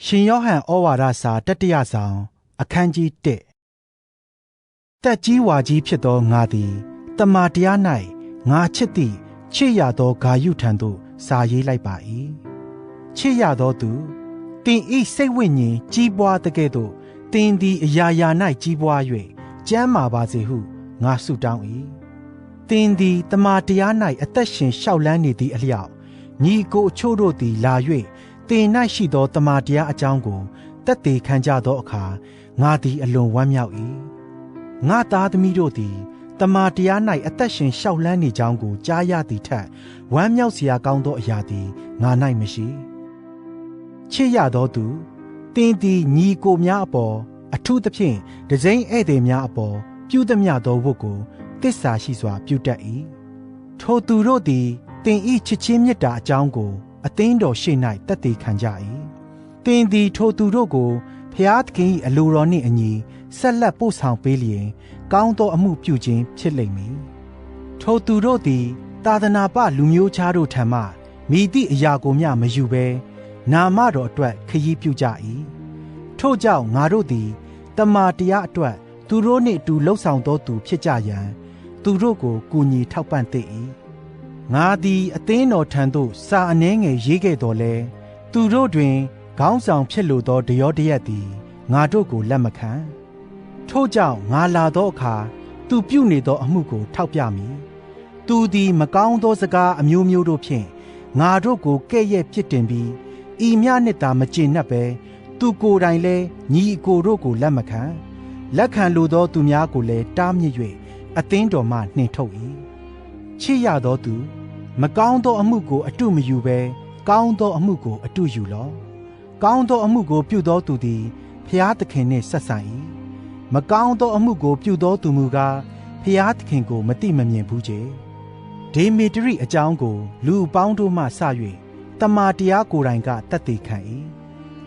ရှင်ယောဟန်ဩဝါဒစာတတိယဆောင်အခန်းကြီး1တက်ကြီးဝါကြီးဖြစ်သောငါသည်တမန်တရား၌ငါချစ်သည့်ချစ်ရသောဂါယုထံသို့စာရေးလိုက်ပါ၏ချစ်ရသောသူတင်ဤစိတ်ဝိညာဉ်ကြီးပွားတကဲ့သို့တင်သည်အရာရာ၌ကြီးပွား၍ကျမ်းမာပါစေဟုငါဆုတောင်း၏တင်သည်တမန်တရား၌အသက်ရှင်လျှောက်လန်းနေသည့်အလျောက်ညီကိုအချို့တို့သည်လာ၍တင်၌ရှိသောတမန်တရားအကြောင်းကိုတက်သေးခံကြသောအခါငါသည်အလွန်ဝမ်းမြောက်၏ငါသားသမီးတို့သည်တမန်တရား၌အသက်ရှင်လျှောက်လန်းနေကြောင်းကိုကြားရသည့်ထက်ဝမ်းမြောက်စရာကောင်းသောအရာသည်ငါ၌မရှိချစ်ရသောသူတင်သည်ညီကိုများအပေါ်အထူးသဖြင့်တစိမ့်ဧည့်သည်များအပေါ်ပြုသမျှသောဝတ်ကိုတစ္ဆာရှိစွာပြုတတ်၏ထိုသူတို့သည်တင်ဤချစ်ချင်းမြတ်တာအကြောင်းကိုအသင်းတော်ရှိ၌တက်သေးခံကြ၏တင်သည်ထိုသူတို့ကိုဖျားသခင်၏အလိုတော်နှင့်အညီဆက်လက်ပို့ဆောင်ပေးလျင်ကောင်းသောအမှုပြုခြင်းဖြစ်လိမ့်မည်ထိုသူတို့သည်သာသနာပလူမျိုးခြားတို့ထံမှမိသည့်အရာကိုမျှမယူဘဲနာမတော်အတွက်ခရီးပြုကြ၏ထို့ကြောင့်ငါတို့သည်တမန်တရားအတွက်သူတို့နှင့်အတူလှုပ်ဆောင်သောသူဖြစ်ကြရန်သူတို့ကိုကူညီထောက်ပံ့သင့်၏ငါသည်အသင်းတော်ထံသို့စာအနှဲငယ်ရေးခဲ့တော်လဲသူတို့တွင်ခေါင်းဆောင်ဖြစ်လိုသောဒယောဒရက်သည်ငါတို့ကိုလက်မခံထို့ကြောင့်ငါလာသောအခါသူပြုနေသောအမှုကိုထောက်ပြမည်သူသည်မကောင်းသောစကားအမျိုးမျိုးတို့ဖြင့်ငါတို့ကိုကဲ့ရဲ့ပြစ်တင်ပြီးဤမျှနှင့်သာမကျေနပ်ဘဲသူကိုယ်တိုင်လည်းညီအကိုတို့ကိုလက်မခံလက်ခံလိုသောသူများကိုလည်းတားမြစ်၍အသင်းတော်မှနှင်ထုတ်၏ချစ်ရသောသူမကောင်းသောအမှုကိုအတုမယူဘဲကောင်းသောအမှုကိုအတုယူလော့ကောင်းသောအမှုကိုပြုသောသူသည်ဖျားသခင်နှင့်ဆက်ဆံ၏မကောင်းသောအမှုကိုပြုသောသူမူကားဖျားသခင်ကိုမသိမမြင်ဘူးချေဒေမေတရိအကြောင်းကိုလူပေါင်းတို့မှစ၍တမန်တရားကိုယ်တိုင်ကတက်သေးခံ၏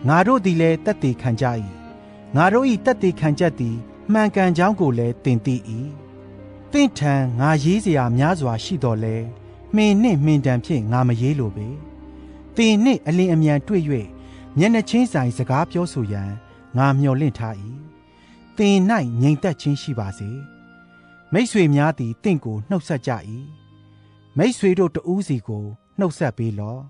ငါတို့သည်လည်းတက်သေးခံကြ၏ငါတို့၏တက်သေးခံချက်သည်မှန်ကန်ကြောင်းကိုလည်းသင်သိ၏သင်ထံငါရေးစရာများစွာရှိတော်လဲမှင်နှင့်မှင်တံဖြင့်ငါမရေးလိုပေသင်နှင့်အလင်းအမြန်တွေ့၍မျက်နှချင်းဆိုင်စကားပြောဆိုရန်ငါမျှော်လင့်ထား၏သင်၌ငြိမ်သက်ခြင်းရှိပါစေမိတ်ဆွေများသည်သင်ကိုနှုတ်ဆက်ကြ၏မိတ်ဆွေတို့တဦးစီကိုနှုတ်ဆက်ပေးလော့